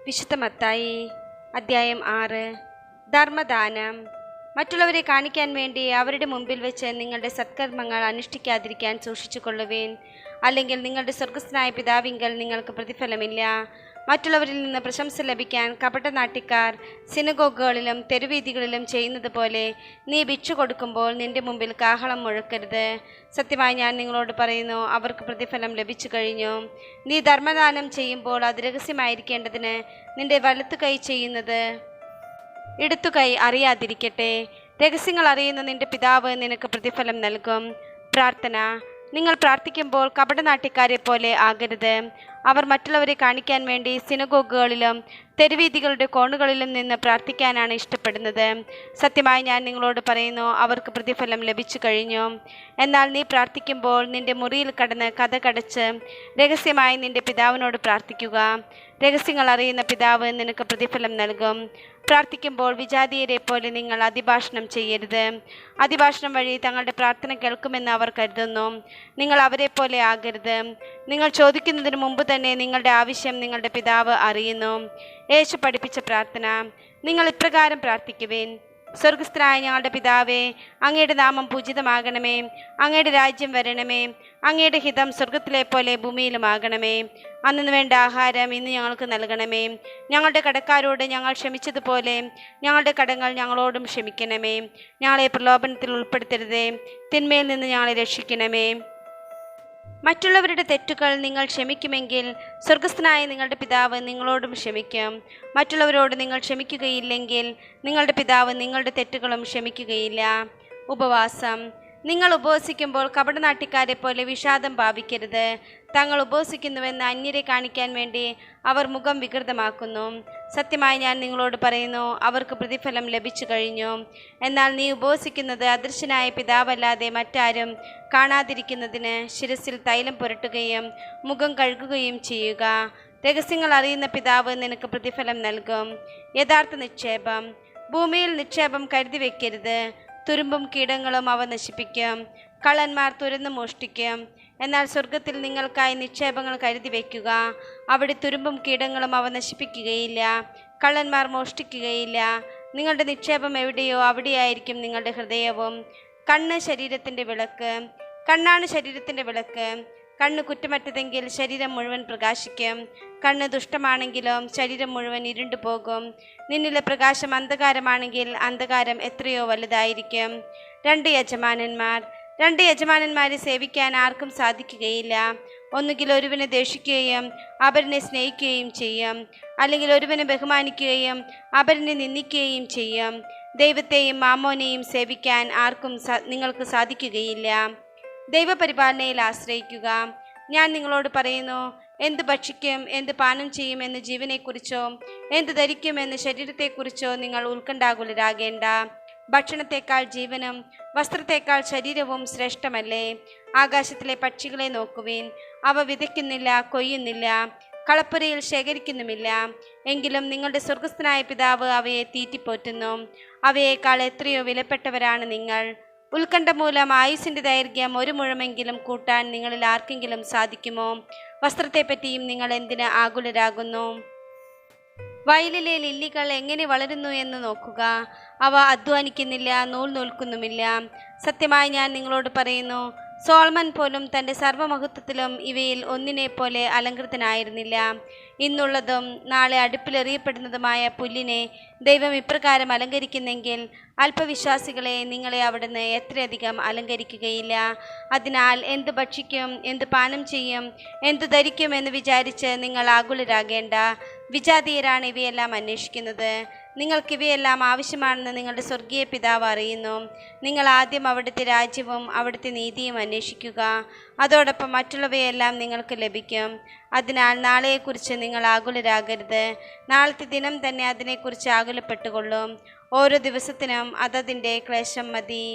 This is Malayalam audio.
വിശുദ്ധ മത്തായി അദ്ധ്യായം 6. ധർമ്മദാനം. മറ്റുള്ളവരെ കാണിക്കാൻ വേണ്ടി അവരുടെ മുമ്പിൽ വെച്ച് നിങ്ങളുടെ സത്കർമ്മങ്ങൾ അനുഷ്ഠിക്കാതിരിക്കാൻ സൂക്ഷിച്ചുകൊള്ളുവേൻ. അല്ലെങ്കിൽ നിങ്ങളുടെ സ്വർഗസ്ഥനായ പിതാവിങ്കൽ നിങ്ങൾക്ക് പ്രതിഫലമില്ല. മറ്റുള്ളവരിൽ നിന്ന് പ്രശംസ ലഭിക്കാൻ കപടനാട്യക്കാർ സിനഗോഗുകളിലും തെരുവീഥികളിലും ചെയ്യുന്നത് പോലെ നീ ഭിക്ഷ കൊടുക്കുമ്പോൾ നിന്റെ മുമ്പിൽ കാഹളം മുഴക്കരുത്. സത്യമായി ഞാൻ നിങ്ങളോട് പറയുന്നു, അവർക്ക് പ്രതിഫലം ലഭിച്ചു കഴിഞ്ഞു. നീ ധർമ്മദാനം ചെയ്യുമ്പോൾ അത് രഹസ്യമായിരിക്കേണ്ടതിന് നിന്റെ വലത്തുകൈ ചെയ്യുന്നത് ഇടത്തുകൈ അറിയാതിരിക്കട്ടെ. രഹസ്യങ്ങൾ അറിയുന്ന നിന്റെ പിതാവ് നിനക്ക് പ്രതിഫലം നൽകും. പ്രാർത്ഥന. നിങ്ങൾ പ്രാർത്ഥിക്കുമ്പോൾ കപടനാട്യക്കാരെ പോലെ ആകരുത്. അവർ മറ്റുള്ളവരെ കാണിക്കാൻ വേണ്ടി സിനഗോഗുകളിലും തെരുവീഥികളുടെ കോണുകളിലും നിന്ന് പ്രാർത്ഥിക്കാനാണ് ഇഷ്ടപ്പെടുന്നത്. സത്യമായി ഞാൻ നിങ്ങളോട് പറയുന്നു, അവർക്ക് പ്രതിഫലം ലഭിച്ചു കഴിഞ്ഞു. എന്നാൽ നീ പ്രാർത്ഥിക്കുമ്പോൾ നിന്റെ മുറിയിൽ കടന്ന് കതകടച്ച് രഹസ്യമായി നിന്റെ പിതാവിനോട് പ്രാർത്ഥിക്കുക. രഹസ്യങ്ങൾ അറിയുന്ന പിതാവ് നിനക്ക് പ്രതിഫലം നൽകും. പ്രാർത്ഥിക്കുമ്പോൾ വിജാതീയരെ പോലെ നിങ്ങൾ അതിഭാഷണം ചെയ്യരുത്. അതിഭാഷണം വഴി തങ്ങളുടെ പ്രാർത്ഥന കേൾക്കുമെന്ന് അവർ കരുതുന്നു. നിങ്ങൾ അവരെ പോലെ ആകരുത്. നിങ്ങൾ ചോദിക്കുന്നതിന് മുമ്പ് തന്നെ നിങ്ങളുടെ ആവശ്യം നിങ്ങളുടെ പിതാവ് അറിയുന്നു. യേശു പഠിപ്പിച്ച പ്രാർത്ഥന. നിങ്ങൾ ഇപ്രകാരം പ്രാർത്ഥിക്കുവിൻ: സ്വർഗസ്ഥനായ ഞങ്ങളുടെ പിതാവേ, അങ്ങയുടെ നാമം പൂജിതമാകണമേ. അങ്ങയുടെ രാജ്യം വരണമേ. അങ്ങയുടെ ഹിതം സ്വർഗത്തിലെ പോലെ ഭൂമിയിലുമാകണമേ. അന്നു വേണ്ട ആഹാരം ഇന്ന് ഞങ്ങൾക്ക് നൽകണമേ. ഞങ്ങളുടെ കടക്കാരോട് ഞങ്ങൾ ക്ഷമിച്ചതുപോലെ ഞങ്ങളുടെ കടങ്ങൾ ഞങ്ങളോടും ക്ഷമിക്കണമേ. ഞങ്ങളെ പ്രലോഭനത്തിൽ ഉൾപ്പെടുത്തരുതേ, തിന്മയിൽ നിന്ന് ഞങ്ങളെ രക്ഷിക്കണമേ. മറ്റുള്ളവരുടെ തെറ്റുകൾ നിങ്ങൾ ക്ഷമിക്കുമെങ്കിൽ സ്വർഗസ്ഥനായ നിങ്ങളുടെ പിതാവ് നിങ്ങളോടും ക്ഷമിക്കും. മറ്റുള്ളവരോട് നിങ്ങൾ ക്ഷമിക്കുകയില്ലെങ്കിൽ നിങ്ങളുടെ പിതാവ് നിങ്ങളുടെ തെറ്റുകളും ക്ഷമിക്കുകയില്ല. ഉപവാസം. നിങ്ങൾ ഉപവസിക്കുമ്പോൾ കപടനാട്യക്കാരെ പോലെ വിഷാദം ഭാവിക്കരുത്. തങ്ങൾ ഉപവസിക്കുന്നുവെന്ന് അന്യരെ കാണിക്കാൻ വേണ്ടി അവർ മുഖം വികൃതമാക്കുന്നു. സത്യമായി ഞാൻ നിങ്ങളോട് പറയുന്നു, അവർക്ക് പ്രതിഫലം ലഭിച്ചു കഴിഞ്ഞു. എന്നാൽ നീ ഉപവസിക്കുന്നത് അദൃശ്യനായ പിതാവല്ലാതെ മറ്റാരും കാണാതിരിക്കുന്നതിന് ശിരസിൽ തൈലം പുരട്ടുകയും മുഖം കഴുകുകയും ചെയ്യുക. രഹസ്യങ്ങൾ അറിയുന്ന പിതാവ് നിനക്ക് പ്രതിഫലം നൽകും. യഥാർത്ഥ നിക്ഷേപം. ഭൂമിയിൽ നിക്ഷേപം കരുതി വയ്ക്കരുത്. തുരുമ്പും കീടങ്ങളും അവ നശിപ്പിക്കും. കള്ളന്മാർ തുരന്ന് മോഷ്ടിക്കും. എന്നാൽ സ്വർഗത്തിൽ നിങ്ങൾക്കായി നിക്ഷേപങ്ങൾ കരുതി വയ്ക്കുക. അവിടെ തുരുമ്പും കീടങ്ങളും അവ നശിപ്പിക്കുകയില്ല, കള്ളന്മാർ മോഷ്ടിക്കുകയില്ല. നിങ്ങളുടെ നിക്ഷേപം എവിടെയോ അവിടെയായിരിക്കും നിങ്ങളുടെ ഹൃദയവും. കണ്ണ് ശരീരത്തിൻ്റെ വിളക്ക്. കണ്ണാണ് ശരീരത്തിൻ്റെ വിളക്ക്. കണ്ണ് കുറ്റമറ്റതെങ്കിൽ ശരീരം മുഴുവൻ പ്രകാശിക്കും. കണ്ണ് ദുഷ്ടമാണെങ്കിലും ശരീരം മുഴുവൻ ഇരുണ്ടു പോകും. നിന്നിലെ പ്രകാശം അന്ധകാരമാണെങ്കിൽ അന്ധകാരം എത്രയോ വലുതായിരിക്കും. രണ്ട് യജമാനന്മാരെ സേവിക്കാൻ ആർക്കും സാധിക്കുകയില്ല. ഒന്നുകിൽ ഒരുവനെ ദ്വേഷിക്കുകയും അപരനെ സ്നേഹിക്കുകയും ചെയ്യും, അല്ലെങ്കിൽ ഒരുവനെ ബഹുമാനിക്കുകയും അപരനെ നിന്ദിക്കുകയും ചെയ്യും. ദൈവത്തെയും മാമോനെയും സേവിക്കാൻ ആർക്കും നിങ്ങൾക്ക് സാധിക്കുകയില്ല. ദൈവപരിപാലനയിൽ ആശ്രയിക്കുക. ഞാൻ നിങ്ങളോട് പറയുന്നു, എന്ത് ഭക്ഷിക്കും, എന്ത് പാനം ചെയ്യും എന്ന് ജീവനെക്കുറിച്ചോ എന്ത് ധരിക്കും എന്ന് ശരീരത്തെക്കുറിച്ചോ നിങ്ങൾ ഉത്കണ്ഠാകുലരാകേണ്ട. ഭക്ഷണത്തേക്കാൾ ജീവനും വസ്ത്രത്തേക്കാൾ ശരീരവും ശ്രേഷ്ഠമല്ലേ? ആകാശത്തിലെ പക്ഷികളെ നോക്കുവിൻ. അവ വിതയ്ക്കുന്നില്ല, കൊയ്യുന്നില്ല, കളപ്പുരയിൽ ശേഖരിക്കുന്നുമില്ല. എങ്കിലും നിങ്ങളുടെ സ്വർഗസ്ഥനായ പിതാവ് അവയെ തീറ്റിപ്പോറ്റുന്നു. അവയേക്കാൾ എത്രയോ വിലപ്പെട്ടവരാണ് നിങ്ങൾ. ഉത്കണ്ഠ മൂലം ആയുസിൻ്റെ ദൈർഘ്യം 1 മുഴമെങ്കിലും കൂട്ടാൻ നിങ്ങളിൽ ആർക്കെങ്കിലും സാധിക്കുമോ? വസ്ത്രത്തെപ്പറ്റിയും നിങ്ങൾ എന്തിന് ആകുലരാകുന്നു? വയലിലെ ലില്ലികൾ എങ്ങനെ വളരുന്നു എന്ന് നോക്കുക. അവ അധ്വാനിക്കുന്നില്ല, നൂൽ നൂൽക്കുന്നുമില്ല. സത്യമായി ഞാൻ നിങ്ങളോട് പറയുന്നു, സോളമൻ പോലും തൻ്റെ സർവ്വമഹത്വത്തിലും ഇവയിൽ ഒന്നിനെ പോലെ അലങ്കൃതനായിരുന്നില്ല. ഇന്നുള്ളതും നാളെ അടുപ്പിലെറിയപ്പെടുന്നതുമായ പുല്ലിനെ ദൈവം ഇപ്രകാരം അലങ്കരിക്കുന്നെങ്കിൽ അല്പവിശ്വാസികളെ, നിങ്ങളെ അവിടുന്ന് എത്രയധികം അലങ്കരിക്കുകയില്ല. അതിനാൽ എന്ത് ഭക്ഷിക്കും, എന്ത് പാനം ചെയ്യും, എന്തു ധരിക്കും എന്ന് വിചാരിച്ച് നിങ്ങൾ ആകുലരാകേണ്ട. വിജാതീയരാണ് ഇവയെല്ലാം അന്വേഷിക്കുന്നത്. നിങ്ങൾക്കിവയെല്ലാം ആവശ്യമാണെന്ന് നിങ്ങളുടെ സ്വർഗീയ പിതാവ് അറിയുന്നു. നിങ്ങൾ ആദ്യം അവിടുത്തെ രാജ്യവും അവിടുത്തെ നീതിയും അന്വേഷിക്കുക. അതോടൊപ്പം മറ്റുള്ളവയെല്ലാം നിങ്ങൾക്ക് ലഭിക്കും. അതിനാൽ നാളെയെക്കുറിച്ച് നിങ്ങൾ ആകുലരാകരുത്. നാളത്തെ ദിനം തന്നെ അതിനെക്കുറിച്ച് ആകുലപ്പെട്ടുകൊള്ളും. ഓരോ ദിവസത്തിനും അതതിൻ്റെ ക്ലേശം മതി.